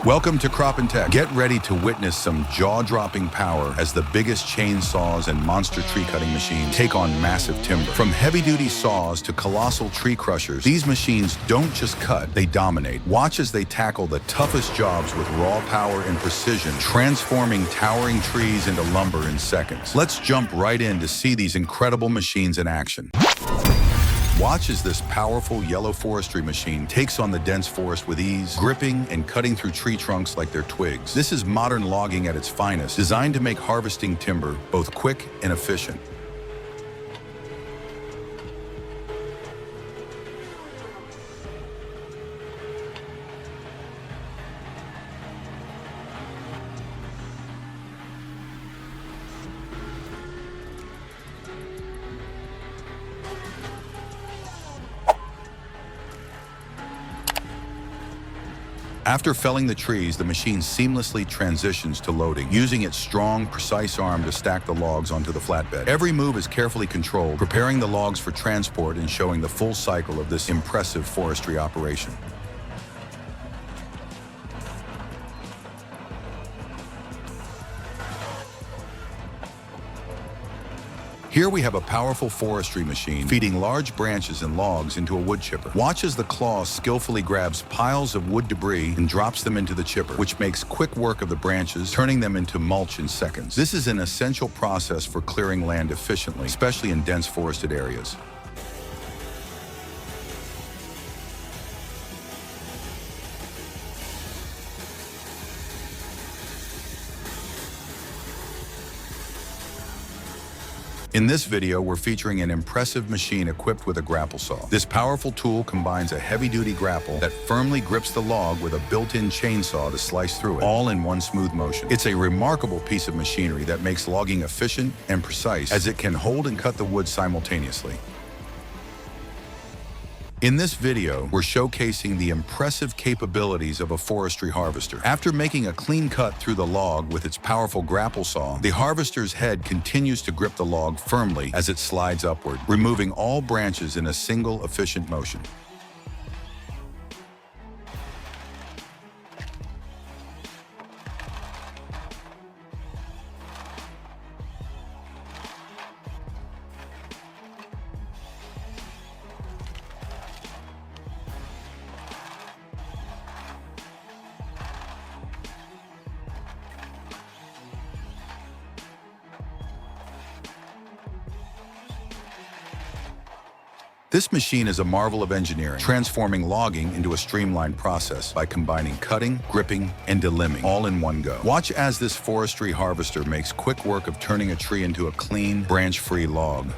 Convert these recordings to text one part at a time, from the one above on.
Welcome to Crop and Tech. Get ready to witness some jaw-dropping power as the biggest chainsaws and monster tree-cutting machines take on massive timber. From heavy-duty saws to colossal tree crushers, these machines don't just cut, they dominate. Watch as they tackle the toughest jobs with raw power and precision, transforming towering trees into lumber in seconds. Let's jump right in to see these incredible machines in action. Watch as this powerful yellow forestry machine takes on the dense forest with ease, gripping and cutting through tree trunks like they're twigs. This is modern logging at its finest, designed to make harvesting timber both quick and efficient. After felling the trees, the machine seamlessly transitions to loading, using its strong, precise arm to stack the logs onto the flatbed. Every move is carefully controlled, preparing the logs for transport and showing the full cycle of this impressive forestry operation. Here we have a powerful forestry machine feeding large branches and logs into a wood chipper. Watch as the claw skillfully grabs piles of wood debris and drops them into the chipper, which makes quick work of the branches, turning them into mulch in seconds. This is an essential process for clearing land efficiently, especially in dense forested areas. In this video, we're featuring an impressive machine equipped with a grapple saw. This powerful tool combines a heavy-duty grapple that firmly grips the log with a built-in chainsaw to slice through it, all in one smooth motion. It's a remarkable piece of machinery that makes logging efficient and precise, as it can hold and cut the wood simultaneously. In this video, we're showcasing the impressive capabilities of a forestry harvester. After making a clean cut through the log with its powerful grapple saw, the harvester's head continues to grip the log firmly as it slides upward, removing all branches in a single efficient motion. This machine is a marvel of engineering, transforming logging into a streamlined process by combining cutting, gripping, and delimbing all in one go. Watch as this forestry harvester makes quick work of turning a tree into a clean, branch-free log.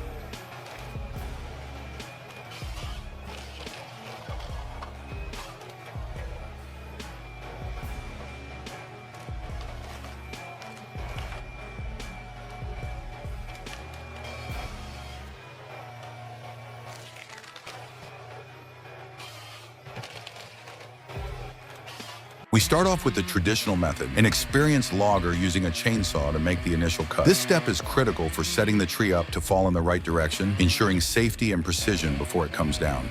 We start off with the traditional method, an experienced logger using a chainsaw to make the initial cut. This step is critical for setting the tree up to fall in the right direction, ensuring safety and precision before it comes down.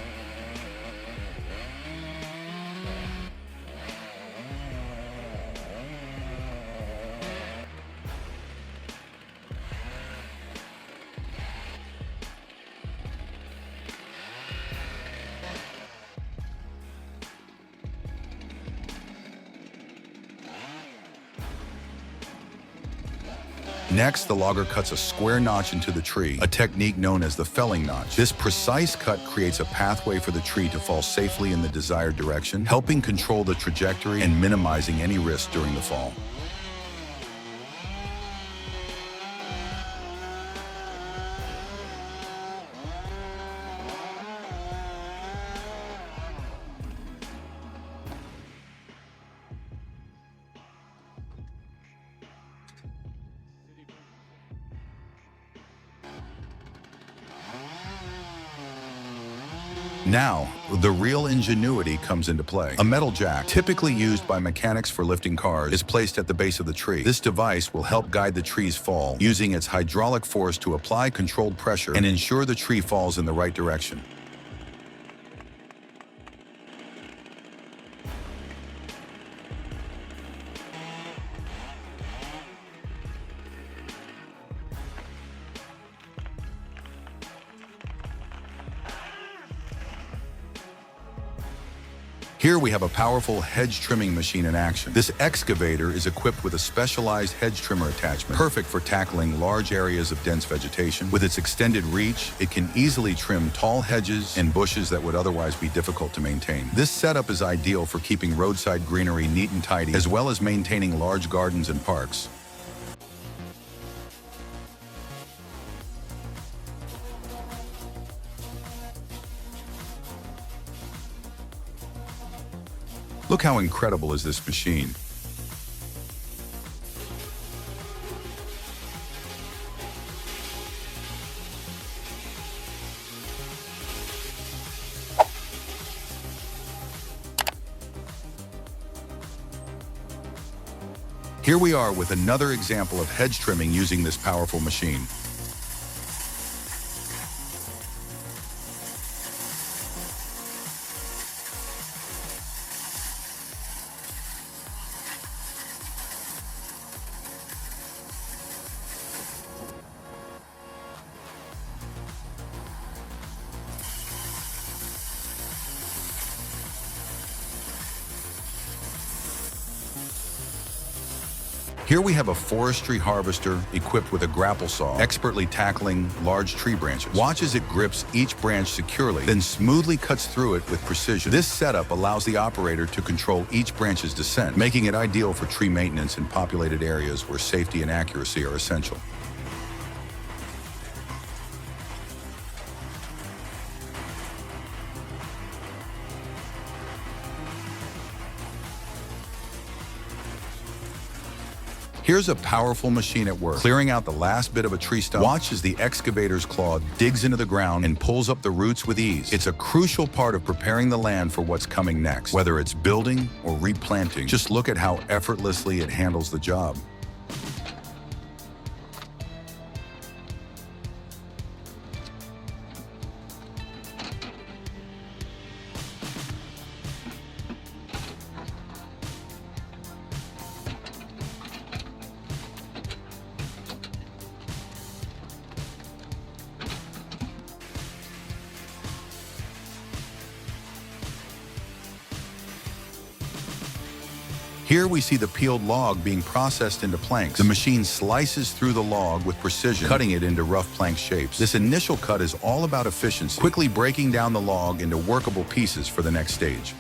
Next, the logger cuts a square notch into the tree, a technique known as the felling notch. This precise cut creates a pathway for the tree to fall safely in the desired direction, helping control the trajectory and minimizing any risk during the fall. Now, the real ingenuity comes into play. A metal jack, typically used by mechanics for lifting cars, is placed at the base of the tree. This device will help guide the tree's fall, using its hydraulic force to apply controlled pressure and ensure the tree falls in the right direction. Here we have a powerful hedge trimming machine in action. This excavator is equipped with a specialized hedge trimmer attachment, perfect for tackling large areas of dense vegetation. With its extended reach, it can easily trim tall hedges and bushes that would otherwise be difficult to maintain. This setup is ideal for keeping roadside greenery neat and tidy, as well as maintaining large gardens and parks. Look how incredible is this machine. Here we are with another example of hedge trimming using this powerful machine. Here we have a forestry harvester equipped with a grapple saw, expertly tackling large tree branches. Watch as it grips each branch securely, then smoothly cuts through it with precision. This setup allows the operator to control each branch's descent, making it ideal for tree maintenance in populated areas where safety and accuracy are essential. Here's a powerful machine at work, clearing out the last bit of a tree stump. Watch as the excavator's claw digs into the ground and pulls up the roots with ease. It's a crucial part of preparing the land for what's coming next. Whether it's building or replanting, just look at how effortlessly it handles the job. Here we see the peeled log being processed into planks. The machine slices through the log with precision, cutting it into rough plank shapes. This initial cut is all about efficiency, quickly breaking down the log into workable pieces for the next stage.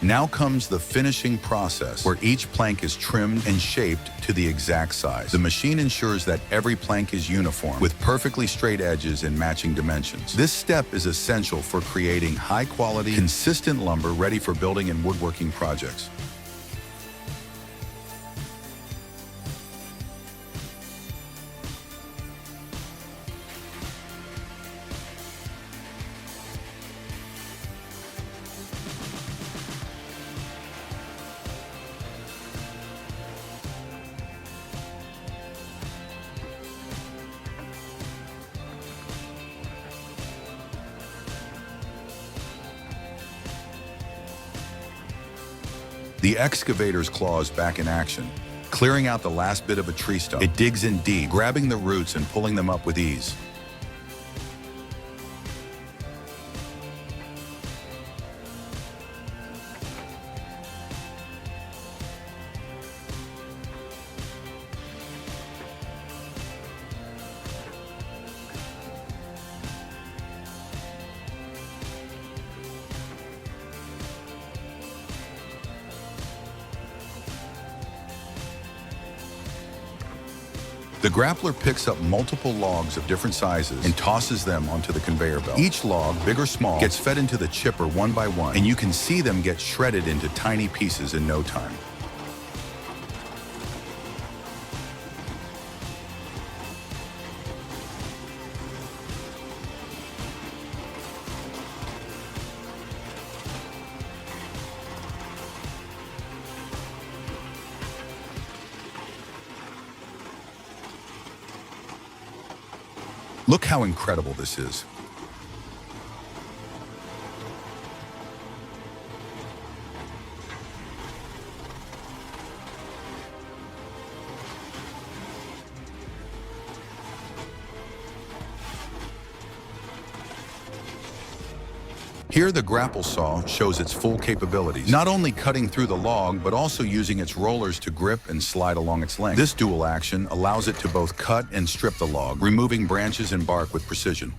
Now comes the finishing process, where each plank is trimmed and shaped to the exact size. The machine ensures that every plank is uniform, with perfectly straight edges and matching dimensions. This step is essential for creating high-quality, consistent lumber ready for building and woodworking projects. The excavator's claw is back in action, clearing out the last bit of a tree stump. It digs in deep, grabbing the roots and pulling them up with ease. The grappler picks up multiple logs of different sizes and tosses them onto the conveyor belt. Each log, big or small, gets fed into the chipper one by one, and you can see them get shredded into tiny pieces in no time. Look how incredible this is. Here, the grapple saw shows its full capabilities, not only cutting through the log, but also using its rollers to grip and slide along its length. This dual action allows it to both cut and strip the log, removing branches and bark with precision.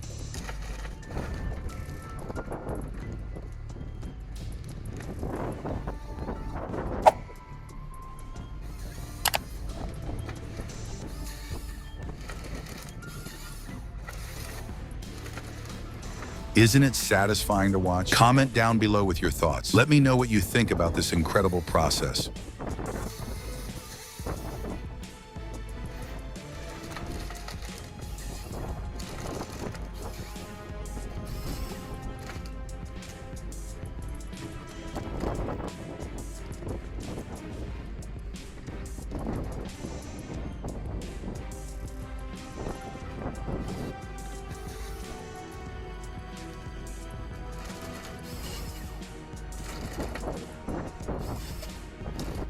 Isn't it satisfying to watch? Comment down below with your thoughts. Let me know what you think about this incredible process.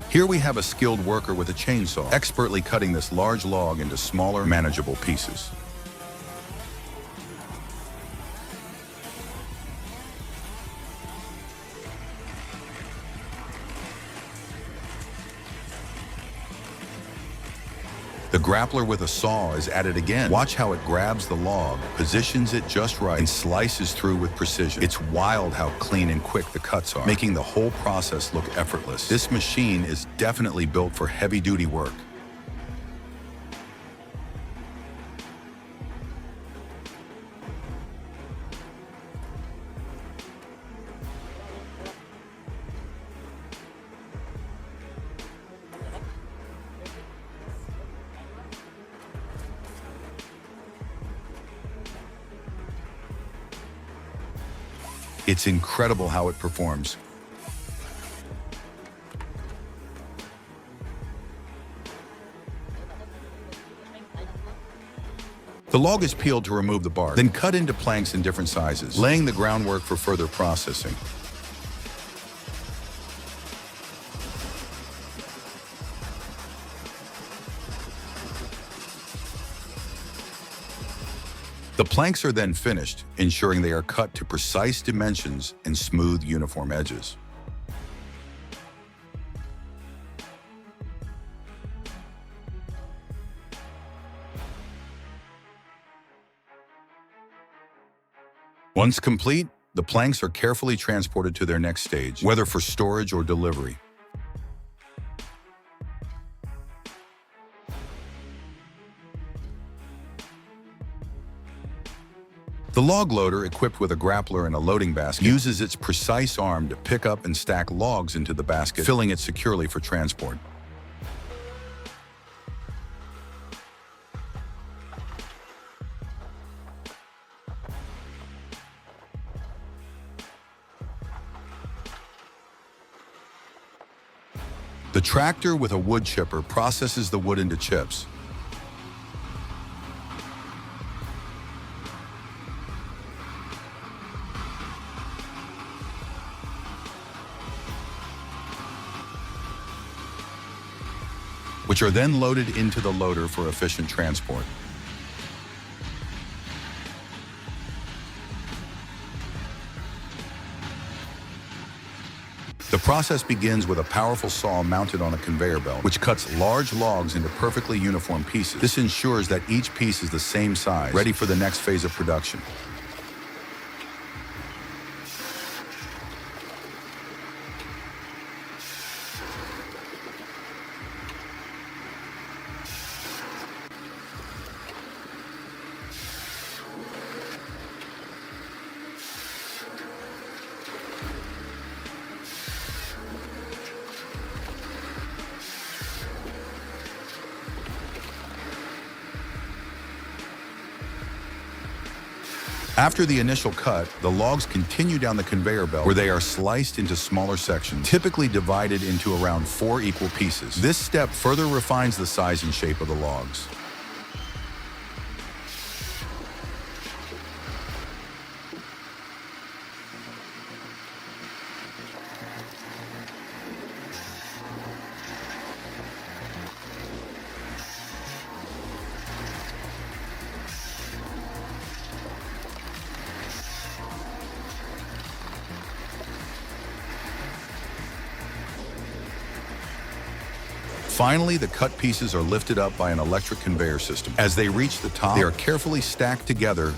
Here we have a skilled worker with a chainsaw, expertly cutting this large log into smaller, manageable pieces. The grappler with a saw is at it again. Watch how it grabs the log, positions it just right, and slices through with precision. It's wild how clean and quick the cuts are, making the whole process look effortless. This machine is definitely built for heavy-duty work. It's incredible how it performs. The log is peeled to remove the bark, then cut into planks in different sizes, laying the groundwork for further processing. The planks are then finished, ensuring they are cut to precise dimensions and smooth, uniform edges. Once complete, the planks are carefully transported to their next stage, whether for storage or delivery. The log loader, equipped with a grappler and a loading basket, uses its precise arm to pick up and stack logs into the basket, filling it securely for transport. The tractor with a wood chipper processes the wood into chips. Which are then loaded into the loader for efficient transport. The process begins with a powerful saw mounted on a conveyor belt, which cuts large logs into perfectly uniform pieces. This ensures that each piece is the same size, ready for the next phase of production. After the initial cut, the logs continue down the conveyor belt where they are sliced into smaller sections, typically divided into around 4 equal pieces. This step further refines the size and shape of the logs. Finally, the cut pieces are lifted up by an electric conveyor system. As they reach the top, they are carefully stacked together.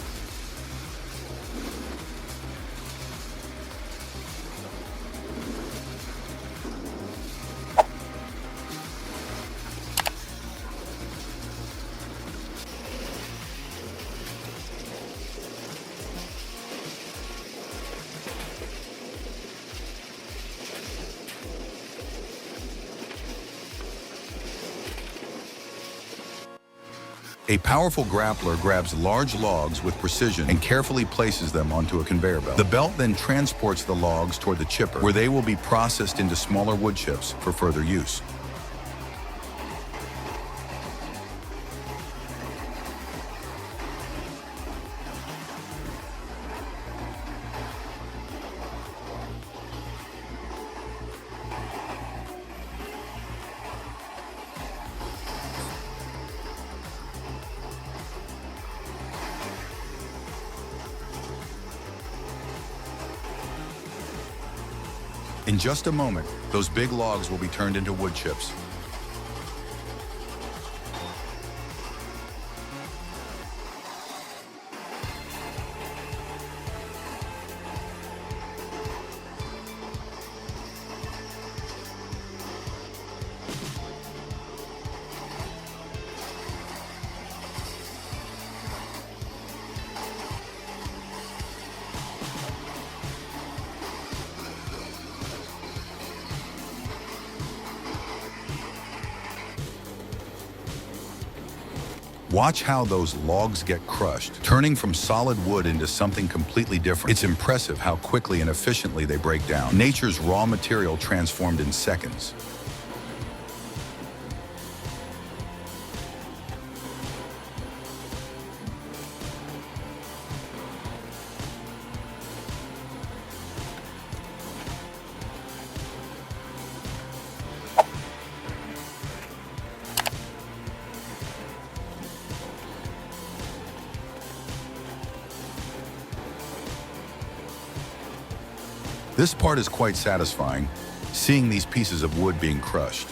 A powerful grappler grabs large logs with precision and carefully places them onto a conveyor belt. The belt then transports the logs toward the chipper, where they will be processed into smaller wood chips for further use. In just a moment, those big logs will be turned into wood chips. Watch how those logs get crushed, turning from solid wood into something completely different. It's impressive how quickly and efficiently they break down. Nature's raw material transformed in seconds. This part is quite satisfying, seeing these pieces of wood being crushed.